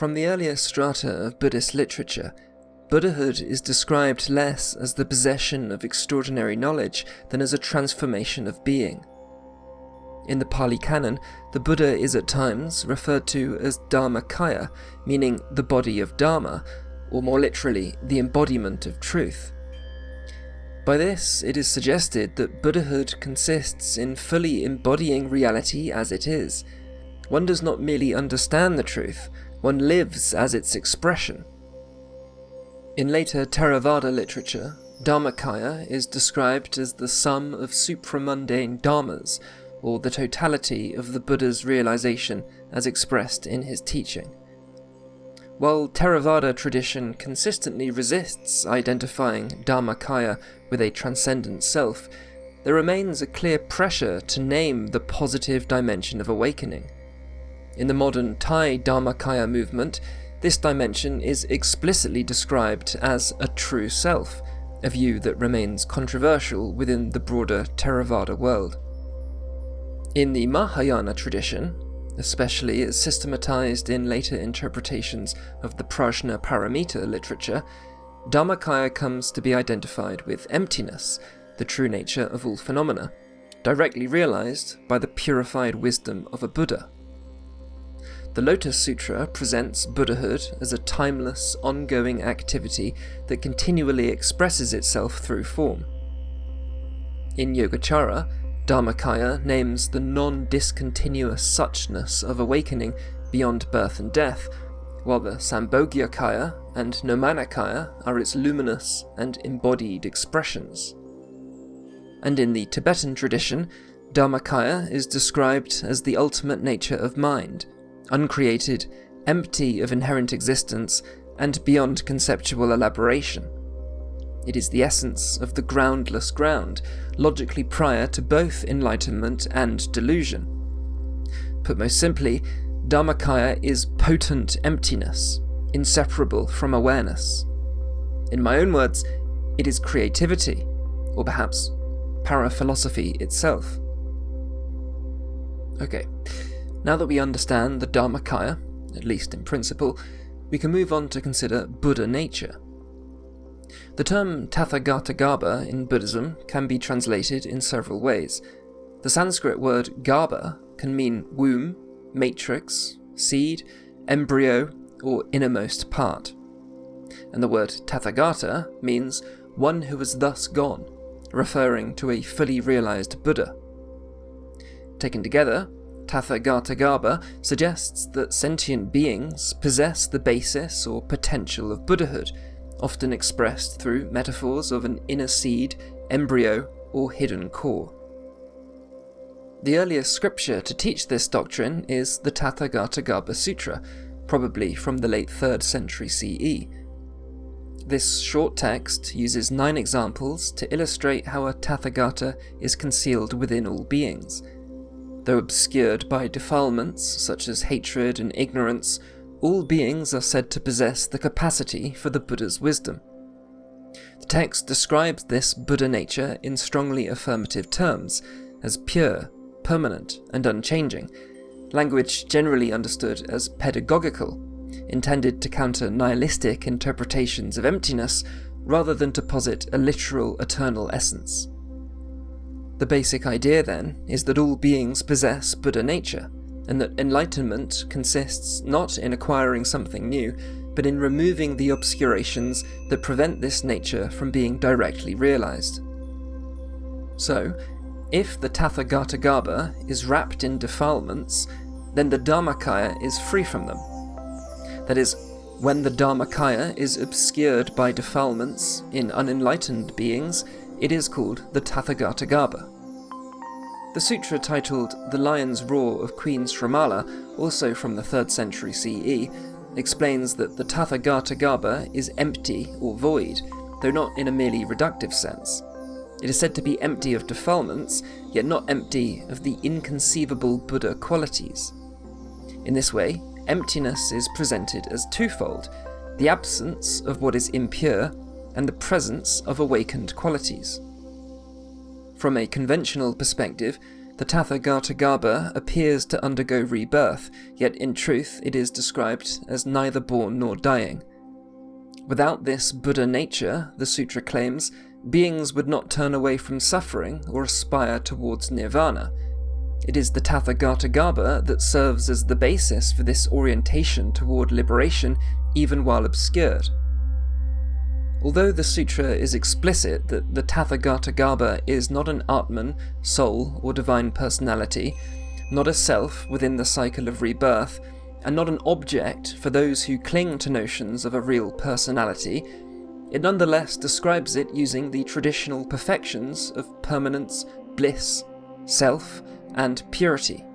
From the earlier strata of Buddhist literature, Buddhahood is described less as the possession of extraordinary knowledge than as a transformation of being. In the Pali Canon, the Buddha is at times referred to as Dharmakaya, meaning the body of Dharma, or more literally, the embodiment of truth. By this, it is suggested that Buddhahood consists in fully embodying reality as it is. One does not merely understand the truth, one lives as its expression. In later Theravada literature, Dharmakaya is described as the sum of supramundane dharmas, or the totality of the Buddha's realization as expressed in his teaching. While Theravada tradition consistently resists identifying Dharmakaya with a transcendent self, there remains a clear pressure to name the positive dimension of awakening. In the modern Thai Dharmakaya movement, this dimension is explicitly described as a true self, a view that remains controversial within the broader Theravada world. In the Mahayana tradition, especially as systematized in later interpretations of the Prajna Paramita literature, Dharmakaya comes to be identified with emptiness, the true nature of all phenomena, directly realized by the purified wisdom of a Buddha. The Lotus Sutra presents Buddhahood as a timeless, ongoing activity that continually expresses itself through form. In Yogacara, Dharmakaya names the non-discontinuous suchness of awakening beyond birth and death, while the Sambhogakaya and Nirmanakaya are its luminous and embodied expressions. And in the Tibetan tradition, Dharmakaya is described as the ultimate nature of mind, uncreated, empty of inherent existence, and beyond conceptual elaboration. It is the essence of the groundless ground, logically prior to both enlightenment and delusion. Put most simply, Dharmakaya is potent emptiness, inseparable from awareness. In my own words, it is creativity, or perhaps para-philosophy itself. Okay, now that we understand the Dharmakaya, at least in principle, we can move on to consider Buddha nature. The term Tathagatagarbha in Buddhism can be translated in several ways. The Sanskrit word garbha can mean womb, matrix, seed, embryo, or innermost part. And the word Tathagata means one who has thus gone, referring to a fully realized Buddha. Taken together, Tathagatagarbha suggests that sentient beings possess the basis or potential of Buddhahood, often expressed through metaphors of an inner seed, embryo, or hidden core. The earliest scripture to teach this doctrine is the Tathagatagarbha Sutra, probably from the late 3rd century CE. This short text uses 9 examples to illustrate how a Tathagata is concealed within all beings. Though obscured by defilements such as hatred and ignorance, all beings are said to possess the capacity for the Buddha's wisdom. The text describes this Buddha nature in strongly affirmative terms, as pure, permanent, and unchanging, language generally understood as pedagogical, intended to counter nihilistic interpretations of emptiness rather than to posit a literal eternal essence. The basic idea, then, is that all beings possess Buddha nature, and that enlightenment consists not in acquiring something new, but in removing the obscurations that prevent this nature from being directly realized. So, if the Tathagatagarbha is wrapped in defilements, then the Dharmakaya is free from them. That is, when the Dharmakaya is obscured by defilements in unenlightened beings, it is called the Tathagatagarbha. The sutra titled The Lion's Roar of Queen Srimala, also from the 3rd century CE, explains that the Tathagatagarbha is empty or void, though not in a merely reductive sense. It is said to be empty of defilements, yet not empty of the inconceivable Buddha qualities. In this way, emptiness is presented as twofold: the absence of what is impure and the presence of awakened qualities. From a conventional perspective, the Tathagatagarbha appears to undergo rebirth, yet in truth it is described as neither born nor dying. Without this Buddha nature, the sutra claims, beings would not turn away from suffering or aspire towards nirvana. It is the Tathagatagarbha that serves as the basis for this orientation toward liberation, even while obscured. Although the sutra is explicit that the Tathagatagarbha is not an Atman, soul, or divine personality, not a self within the cycle of rebirth, and not an object for those who cling to notions of a real personality, it nonetheless describes it using the traditional perfections of permanence, bliss, self, and purity.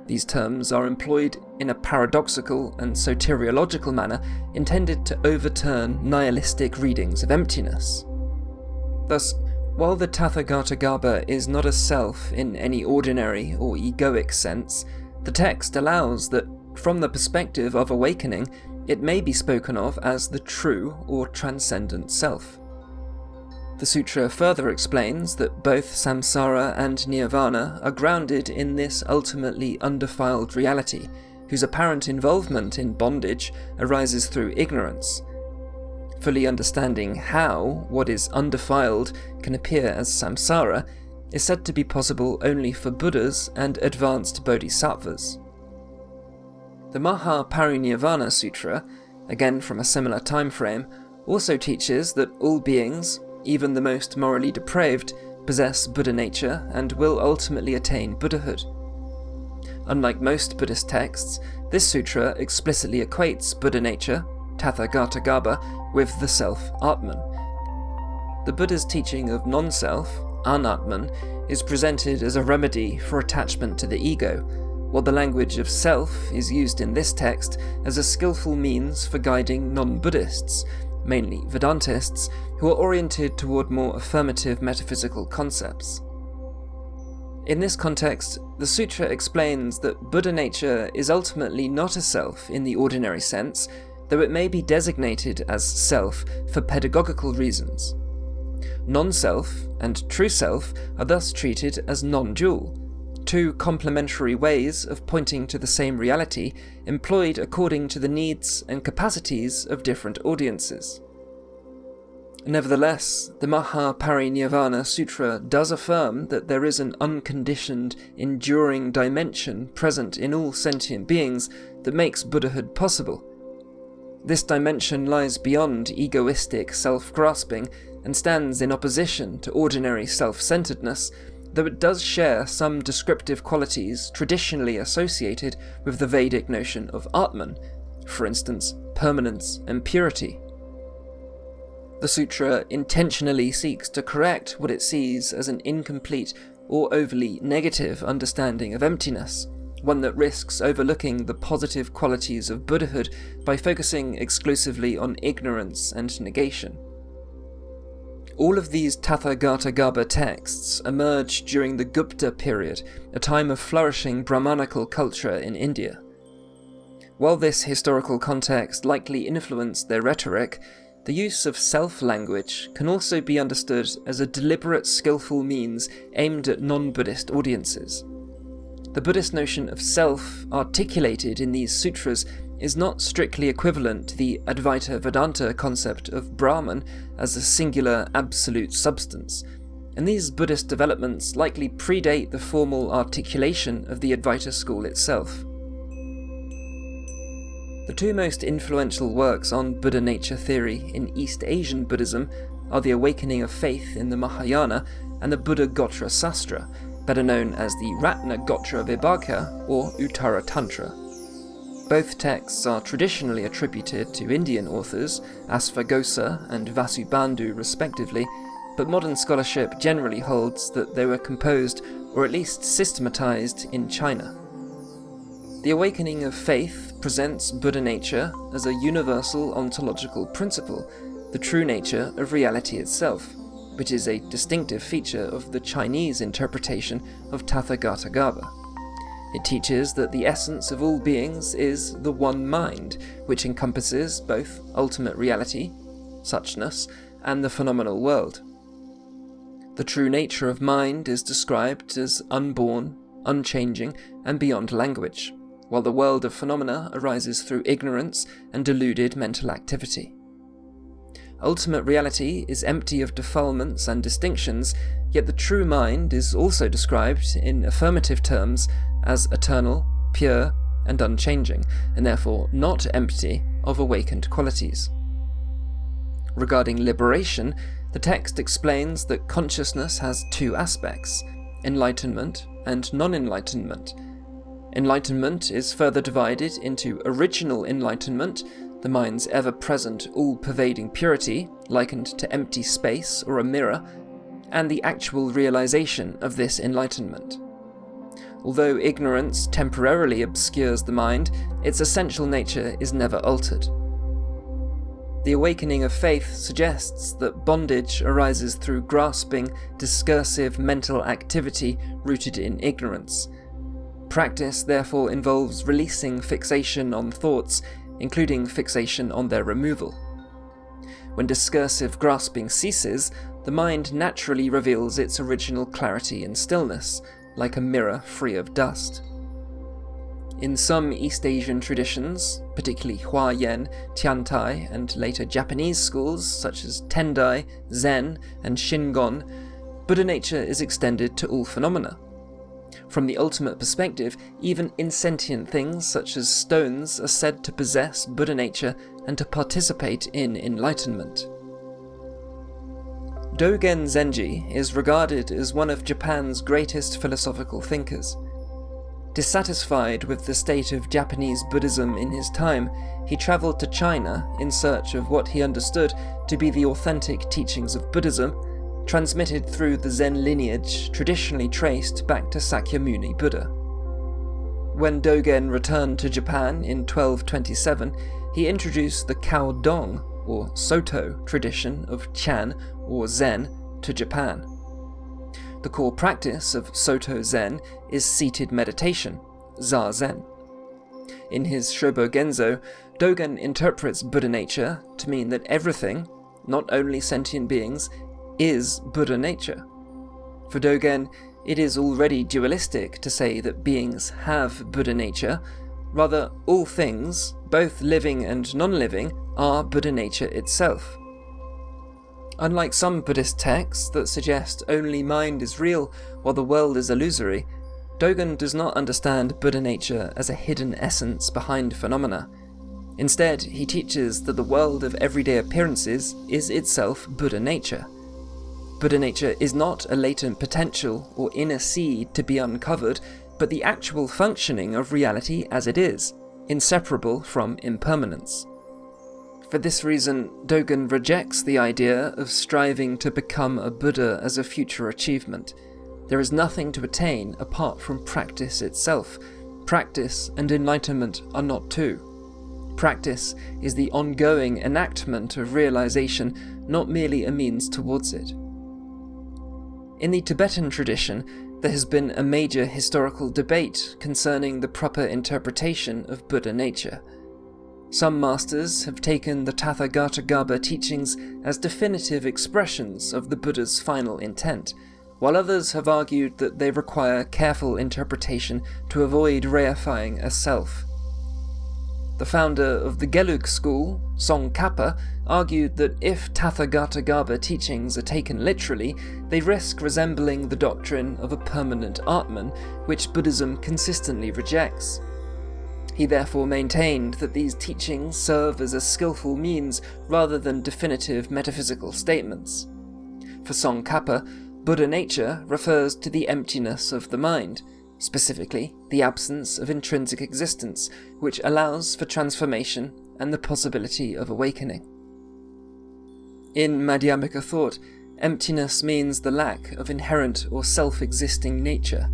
These terms are employed in a paradoxical and soteriological manner intended to overturn nihilistic readings of emptiness. Thus, while the Tathagatagarbha is not a self in any ordinary or egoic sense, the text allows that, from the perspective of awakening, it may be spoken of as the true or transcendent self. The sutra further explains that both samsara and nirvana are grounded in this ultimately undefiled reality, whose apparent involvement in bondage arises through ignorance. Fully understanding how what is undefiled can appear as samsara is said to be possible only for Buddhas and advanced bodhisattvas. The Mahaparinirvana Sutra, again from a similar time frame, also teaches that all beings, even the most morally depraved, possess Buddha nature and will ultimately attain Buddhahood. Unlike most Buddhist texts, this sutra explicitly equates Buddha nature, Tathagatagarbha, with the self Atman. The Buddha's teaching of non-self, Anatman, is presented as a remedy for attachment to the ego, while the language of self is used in this text as a skillful means for guiding non-Buddhists, mainly Vedantists, who are oriented toward more affirmative metaphysical concepts. In this context, the sutra explains that Buddha nature is ultimately not a self in the ordinary sense, though it may be designated as self for pedagogical reasons. Non-self and true self are thus treated as non-dual, two complementary ways of pointing to the same reality employed according to the needs and capacities of different audiences. Nevertheless, the Mahaparinirvana Sutra does affirm that there is an unconditioned, enduring dimension present in all sentient beings that makes Buddhahood possible. This dimension lies beyond egoistic self-grasping and stands in opposition to ordinary self-centeredness, though it does share some descriptive qualities traditionally associated with the Vedic notion of Atman, for instance, permanence and purity. The sutra intentionally seeks to correct what it sees as an incomplete or overly negative understanding of emptiness, one that risks overlooking the positive qualities of Buddhahood by focusing exclusively on ignorance and negation. All of these Tathagatagarbha texts emerged during the Gupta period, a time of flourishing Brahmanical culture in India. While this historical context likely influenced their rhetoric, the use of self-language can also be understood as a deliberate, skillful means aimed at non-Buddhist audiences. The Buddhist notion of self articulated in these sutras is not strictly equivalent to the Advaita Vedanta concept of Brahman as a singular absolute substance, and these Buddhist developments likely predate the formal articulation of the Advaita school itself. The two most influential works on Buddha nature theory in East Asian Buddhism are the Awakening of Faith in the Mahayana and the Buddha Gotra Sastra, better known as the Ratna Gotra Vibhagya or Uttara Tantra. Both texts are traditionally attributed to Indian authors, Asvagosa and Vasubandhu respectively, but modern scholarship generally holds that they were composed or at least systematized in China. The Awakening of Faith presents Buddha nature as a universal ontological principle, the true nature of reality itself, which is a distinctive feature of the Chinese interpretation of Tathagatagarbha. It teaches that the essence of all beings is the one mind, which encompasses both ultimate reality, suchness, and the phenomenal world. The true nature of mind is described as unborn, unchanging, and beyond language, while the world of phenomena arises through ignorance and deluded mental activity. Ultimate reality is empty of defilements and distinctions, yet the true mind is also described in affirmative terms as eternal, pure, and unchanging, and therefore not empty of awakened qualities. Regarding liberation, the text explains that consciousness has two aspects, enlightenment and non-enlightenment. Enlightenment is further divided into original enlightenment, the mind's ever-present, all-pervading purity, likened to empty space or a mirror, and the actual realization of this enlightenment. Although ignorance temporarily obscures the mind, its essential nature is never altered. The awakening of faith suggests that bondage arises through grasping, discursive mental activity rooted in ignorance. Practice therefore involves releasing fixation on thoughts, including fixation on their removal. When discursive grasping ceases, the mind naturally reveals its original clarity and stillness, like a mirror free of dust. In some East Asian traditions, particularly Huayan, Tiantai, and later Japanese schools such as Tendai, Zen, and Shingon, Buddha nature is extended to all phenomena. From the ultimate perspective, even insentient things such as stones are said to possess Buddha nature and to participate in enlightenment. Dogen Zenji is regarded as one of Japan's greatest philosophical thinkers. Dissatisfied with the state of Japanese Buddhism in his time, he travelled to China in search of what he understood to be the authentic teachings of Buddhism, transmitted through the Zen lineage traditionally traced back to Sakyamuni Buddha. When Dogen returned to Japan in 1227, he introduced the Kao-dong, or Soto, tradition of Chan, or Zen, to Japan. The core practice of Soto Zen is seated meditation, Zazen. In his Shobogenzo, Dogen interprets Buddha nature to mean that everything, not only sentient beings, is Buddha nature. For Dogen, it is already dualistic to say that beings have Buddha nature. Rather, all things, both living and non-living, are Buddha nature itself. Unlike some Buddhist texts that suggest only mind is real while the world is illusory, Dogen does not understand Buddha nature as a hidden essence behind phenomena. Instead, he teaches that the world of everyday appearances is itself Buddha nature. Buddha nature is not a latent potential or inner seed to be uncovered, but the actual functioning of reality as it is, inseparable from impermanence. For this reason, Dogen rejects the idea of striving to become a Buddha as a future achievement. There is nothing to attain apart from practice itself. Practice and enlightenment are not two. Practice is the ongoing enactment of realization, not merely a means towards it. In the Tibetan tradition, there has been a major historical debate concerning the proper interpretation of Buddha nature. Some masters have taken the Tathagatagarbha teachings as definitive expressions of the Buddha's final intent, while others have argued that they require careful interpretation to avoid reifying a self. The founder of the Gelug school, Tsongkhapa, argued that if Tathagatagarbha teachings are taken literally, they risk resembling the doctrine of a permanent Atman, which Buddhism consistently rejects. He therefore maintained that these teachings serve as a skillful means rather than definitive metaphysical statements. For Tsongkhapa, Buddha nature refers to the emptiness of the mind, specifically the absence of intrinsic existence, which allows for transformation and the possibility of awakening. In Madhyamika thought, emptiness means the lack of inherent or self-existing nature.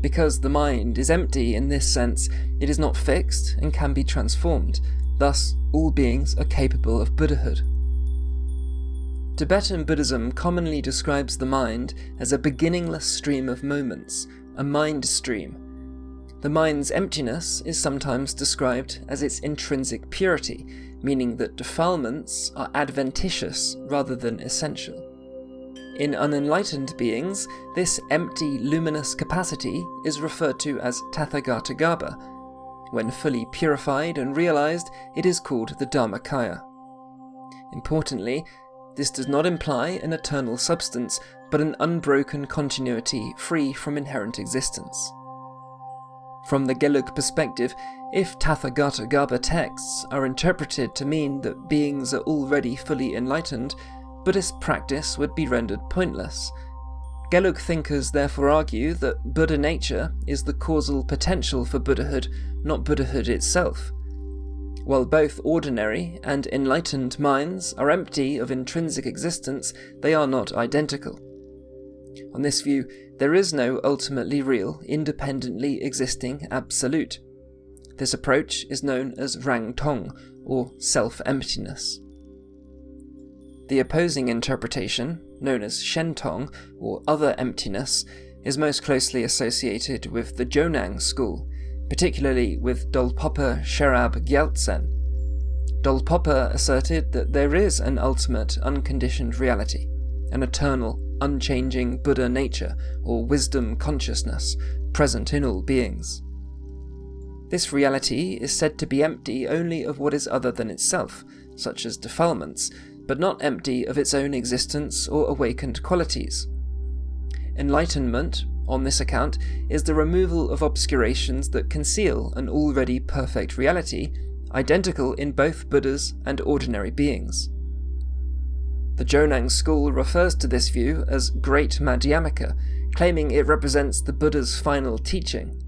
Because the mind is empty in this sense, it is not fixed and can be transformed. Thus, all beings are capable of Buddhahood. Tibetan Buddhism commonly describes the mind as a beginningless stream of moments, a mind stream. The mind's emptiness is sometimes described as its intrinsic purity, meaning that defilements are adventitious rather than essential. In unenlightened beings, this empty luminous capacity is referred to as Tathagatagarbha. When fully purified and realized, it is called the Dharmakaya. Importantly, this does not imply an eternal substance, but an unbroken continuity free from inherent existence. From the Gelug perspective, if Tathagatagarbha texts are interpreted to mean that beings are already fully enlightened, Buddhist practice would be rendered pointless. Gelug thinkers therefore argue that Buddha nature is the causal potential for Buddhahood, not Buddhahood itself. While both ordinary and enlightened minds are empty of intrinsic existence, they are not identical. On this view, there is no ultimately real, independently existing absolute. This approach is known as Rangtong, or self-emptiness. The opposing interpretation, known as Shentong, or other emptiness, is most closely associated with the Jonang school, particularly with Dolpopa Sherab Gyaltsen. Dolpopa asserted that there is an ultimate, unconditioned reality, an eternal, unchanging Buddha nature, or wisdom consciousness, present in all beings. This reality is said to be empty only of what is other than itself, such as defilements, but not empty of its own existence or awakened qualities. Enlightenment, on this account, is the removal of obscurations that conceal an already perfect reality, identical in both Buddhas and ordinary beings. The Jonang school refers to this view as Great Madhyamaka, claiming it represents the Buddha's final teaching.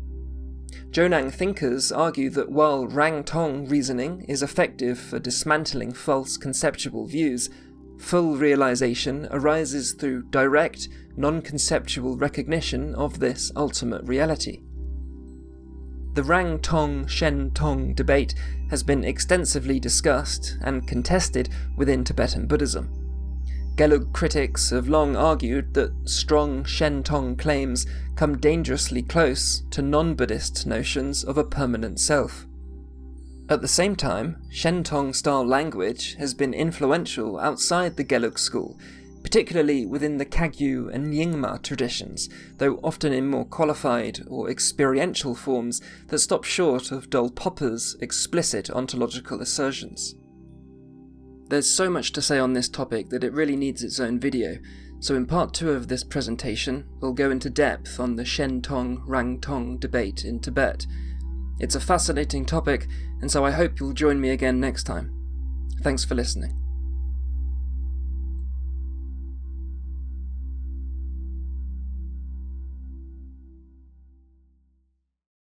Jonang thinkers argue that while Rangtong reasoning is effective for dismantling false conceptual views, full realization arises through direct, non-conceptual recognition of this ultimate reality. The Rangtong-Shentong debate has been extensively discussed and contested within Tibetan Buddhism. Gelug critics have long argued that strong Shentong claims come dangerously close to non-Buddhist notions of a permanent self. At the same time, Shentong-style language has been influential outside the Gelug school, particularly within the Kagyu and Nyingma traditions, though often in more qualified or experiential forms that stop short of Dolpopa's explicit ontological assertions. There's so much to say on this topic that it really needs its own video, so in part 2 of this presentation, we'll go into depth on the Shentong-Rangtong debate in Tibet. It's a fascinating topic, and so I hope you'll join me again next time. Thanks for listening.